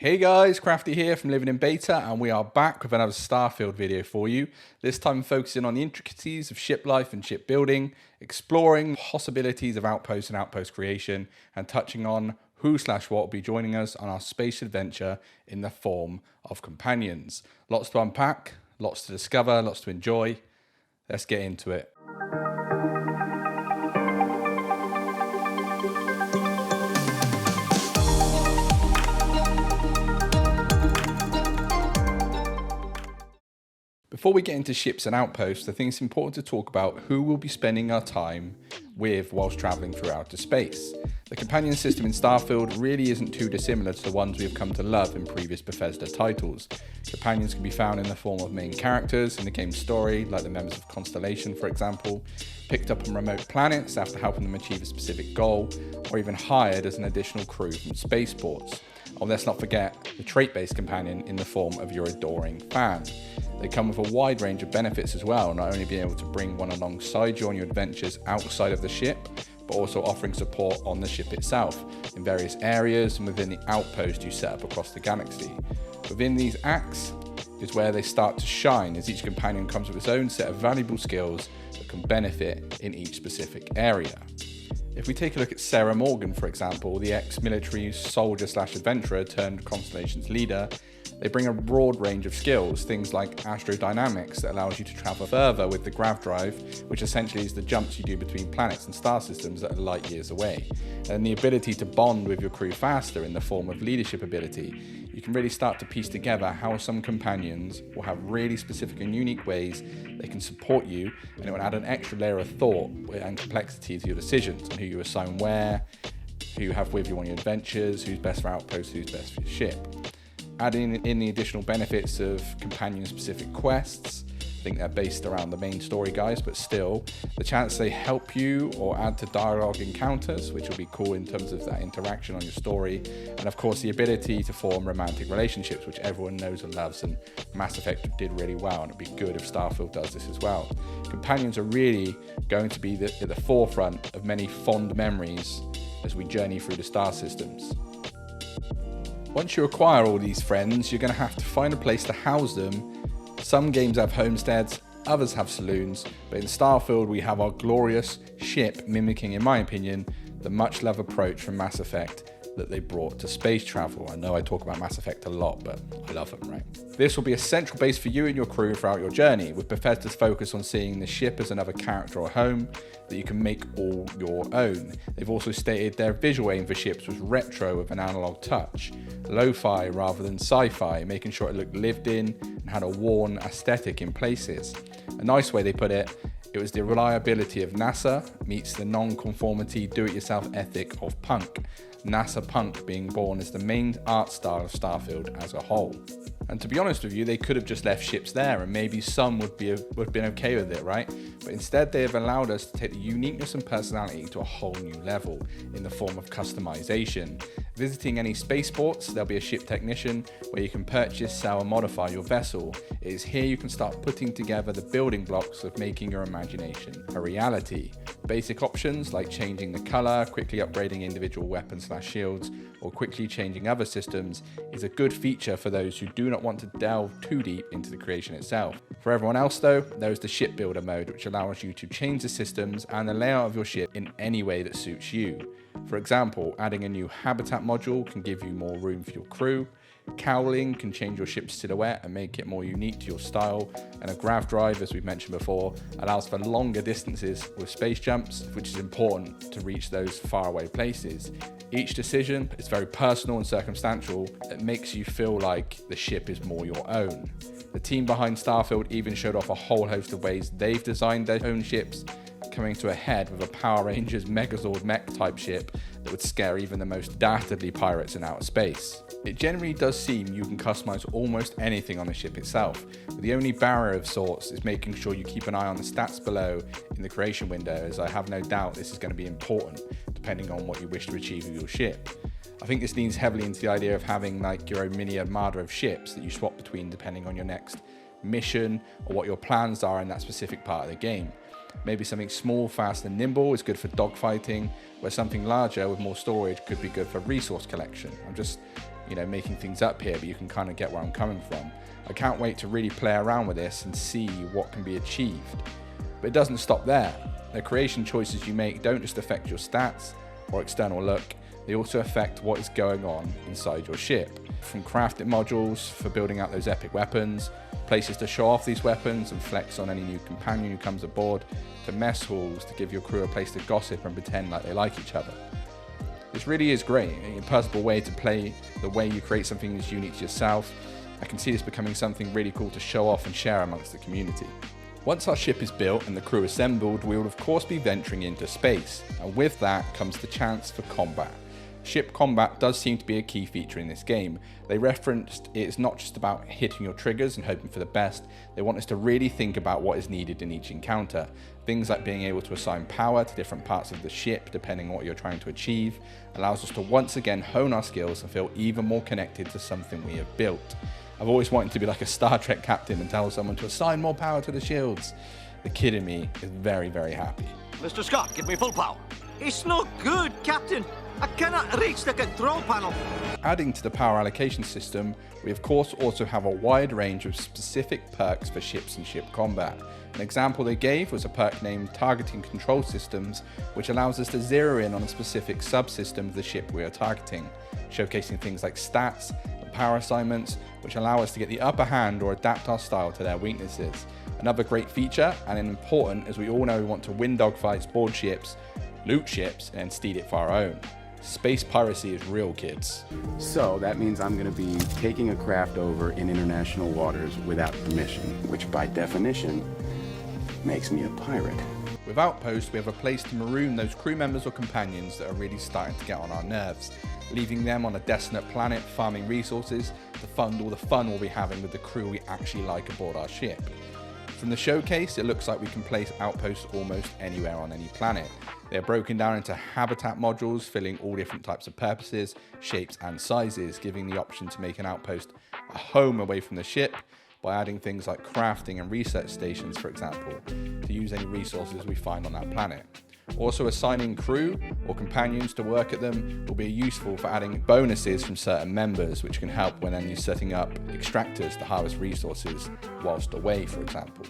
Hey guys, Crafty here from Living in Beta, and we are back with another Starfield video for you. This time focusing on the intricacies of ship life and ship building, exploring possibilities of outposts and outpost creation, and touching on who/what will be joining us on our space adventure in the form of companions. Lots to unpack, lots to discover, lots to enjoy. Let's get into it. Before we get into ships and outposts, I think it's important to talk about who we'll be spending our time with whilst travelling through outer space. The companion system in Starfield really isn't too dissimilar to the ones we've come to love in previous Bethesda titles. Companions can be found in the form of main characters in the game's story, like the members of Constellation for example, picked up on remote planets after helping them achieve a specific goal, or even hired as an additional crew from spaceports. Or let's not forget the trait-based companion in the form of your adoring fan. They come with a wide range of benefits as well, not only being able to bring one alongside you on your adventures outside of the ship, but also offering support on the ship itself, in various areas and within the outpost you set up across the galaxy. Within these acts is where they start to shine, as each companion comes with its own set of valuable skills that can benefit in each specific area. If we take a look at Sarah Morgan, for example, the ex-military soldier/adventurer turned Constellation's leader, they bring a broad range of skills, things like astrodynamics that allows you to travel further with the grav drive, which essentially is the jumps you do between planets and star systems that are light years away, and the ability to bond with your crew faster in the form of leadership ability. You can really start to piece together how some companions will have really specific and unique ways they can support you, and it will add an extra layer of thought and complexity to your decisions on who you assign where, who you have with you on your adventures, who's best for outposts, who's best for your ship. Adding in the additional benefits of companion-specific quests. I think they're based around the main story guys, but still, the chance they help you or add to dialogue encounters, which will be cool in terms of that interaction on your story, and of course the ability to form romantic relationships, which everyone knows and loves, and Mass Effect did really well, and it'd be good if Starfield does this as well. Companions are really going to be at the forefront of many fond memories as we journey through the star systems. Once you acquire all these friends, you're going to have to find a place to house them. Some games have homesteads, others have saloons, but in Starfield we have our glorious ship mimicking, in my opinion, the much loved approach from Mass Effect that they brought to space travel. I know I talk about Mass Effect a lot, but I love them, right? This will be a central base for you and your crew throughout your journey, with Bethesda's focus on seeing the ship as another character or home that you can make all your own. They've also stated their visual aim for ships was retro with an analog touch, lo-fi rather than sci-fi, making sure it looked lived in and had a worn aesthetic in places. A nice way they put it, it was the reliability of NASA meets the non-conformity do-it-yourself ethic of punk. NASA punk being born as the main art style of Starfield as a whole. And to be honest with you, they could have just left ships there and maybe some would have been okay with it, right? But instead they have allowed us to take the uniqueness and personality to a whole new level in the form of customization. Visiting any spaceports, there'll be a ship technician where you can purchase, sell and modify your vessel. It is here you can start putting together the building blocks of making your imagination a reality. Basic options like changing the color, quickly upgrading individual weapons/shields, or quickly changing other systems is a good feature for those who do not want to delve too deep into the creation itself. For everyone else though, there is the ship builder mode, which allows you to change the systems and the layout of your ship in any way that suits you. For example, adding a new habitat module can give you more room for your crew. Cowling can change your ship's silhouette and make it more unique to your style, and a grav drive, as we've mentioned before, allows for longer distances with space jumps, which is important to reach those faraway places. Each decision is very personal and circumstantial. It makes you feel like the ship is more your own. The team behind Starfield even showed off a whole host of ways they've designed their own ships, coming to a head with a Power Rangers Megazord mech type ship that would scare even the most dastardly pirates in outer space. It generally does seem you can customize almost anything on the ship itself, but the only barrier of sorts is making sure you keep an eye on the stats below in the creation window, as I have no doubt this is going to be important depending on what you wish to achieve with your ship. I think this leans heavily into the idea of having like your own mini armada of ships that you swap between depending on your next mission or what your plans are in that specific part of the game. Maybe something small, fast and nimble is good for dogfighting, where something larger with more storage could be good for resource collection. I'm just, making things up here, but you can kind of get where I'm coming from. I can't wait to really play around with this and see what can be achieved. But it doesn't stop there. The creation choices you make don't just affect your stats or external look, they also affect what is going on inside your ship. From crafting modules for building out those epic weapons, places to show off these weapons and flex on any new companion who comes aboard, to mess halls to give your crew a place to gossip and pretend like they like each other. This really is great, a personable way to play the way you create something that's unique to yourself. I can see this becoming something really cool to show off and share amongst the community. Once our ship is built and the crew assembled, we will of course be venturing into space, and with that comes the chance for combat. Ship combat does seem to be a key feature in this game. They referenced it's not just about hitting your triggers and hoping for the best, they want us to really think about what is needed in each encounter. Things like being able to assign power to different parts of the ship depending on what you're trying to achieve, allows us to once again hone our skills and feel even more connected to something we have built. I've always wanted to be like a Star Trek captain and tell someone to assign more power to the shields. The kid in me is very, very happy. Mr. Scott, give me full power. It's not good, Captain. I cannot reach the control panel. Adding to the power allocation system, we of course also have a wide range of specific perks for ships and ship combat. An example they gave was a perk named Targeting Control Systems, which allows us to zero in on a specific subsystem of the ship we are targeting, showcasing things like stats and power assignments, which allow us to get the upper hand or adapt our style to their weaknesses. Another great feature, and important, as we all know we want to win dogfights, board ships, loot ships, and steal it for our own. Space piracy is real, kids. So that means I'm going to be taking a craft over in international waters without permission, which by definition makes me a pirate. With Outposts, we have a place to maroon those crew members or companions that are really starting to get on our nerves, leaving them on a desolate planet farming resources to fund all the fun we'll be having with the crew we actually like aboard our ship. From the showcase, it looks like we can place outposts almost anywhere on any planet. They're broken down into habitat modules, filling all different types of purposes, shapes and sizes, giving the option to make an outpost a home away from the ship by adding things like crafting and research stations, for example, to use any resources we find on that planet. Also, assigning crew or companions to work at them will be useful for adding bonuses from certain members, which can help when then you're setting up extractors to harvest resources whilst away, for example.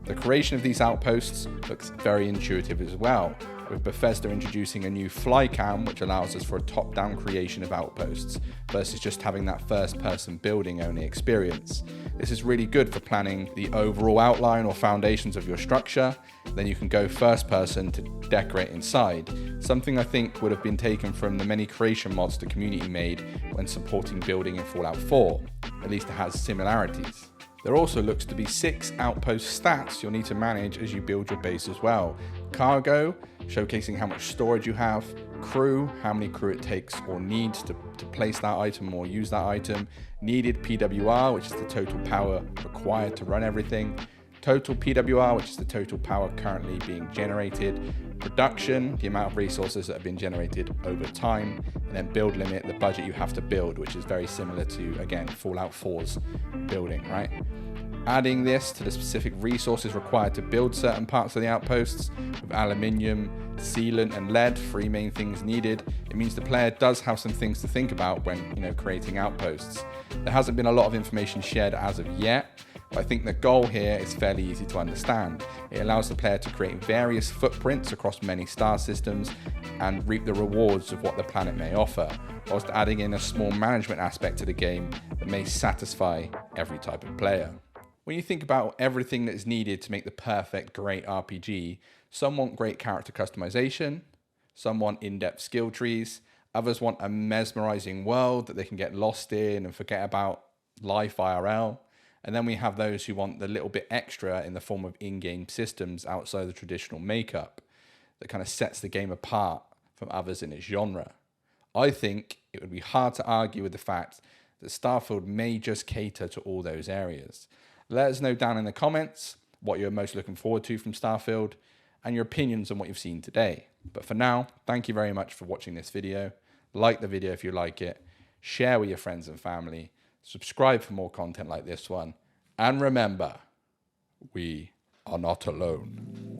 The creation of these outposts looks very intuitive as well, with Bethesda introducing a new fly cam which allows us for a top-down creation of outposts versus just having that first-person building only experience. This is really good for planning the overall outline or foundations of your structure. Then you can go first-person to decorate inside, something I think would have been taken from the many creation mods the community made when supporting building in Fallout 4. At least it has similarities. There also looks to be 6 outpost stats you'll need to manage as you build your base as well. Cargo, showcasing how much storage you have. Crew, how many crew it takes or needs to place that item or use that item. Needed PWR, which is the total power required to run everything. Total PWR, which is the total power currently being generated. Production, the amount of resources that have been generated over time. And then build limit, the budget you have to build, which is very similar to, again, Fallout 4's building, right? Adding this to the specific resources required to build certain parts of the outposts, with aluminium, sealant and lead, 3 main things needed, it means the player does have some things to think about when, creating outposts. There hasn't been a lot of information shared as of yet, but I think the goal here is fairly easy to understand. It allows the player to create various footprints across many star systems and reap the rewards of what the planet may offer, whilst adding in a small management aspect to the game that may satisfy every type of player. When you think about everything that is needed to make the perfect great RPG, some want great character customization, some want in-depth skill trees, others want a mesmerizing world that they can get lost in and forget about life IRL. And then we have those who want the little bit extra in the form of in-game systems outside the traditional makeup that kind of sets the game apart from others in its genre. I think it would be hard to argue with the fact that Starfield may just cater to all those areas. Let us know down in the comments what you're most looking forward to from Starfield and your opinions on what you've seen today. But for now, thank you very much for watching this video. Like the video if you like it, share with your friends and family, subscribe for more content like this one, and remember, we are not alone.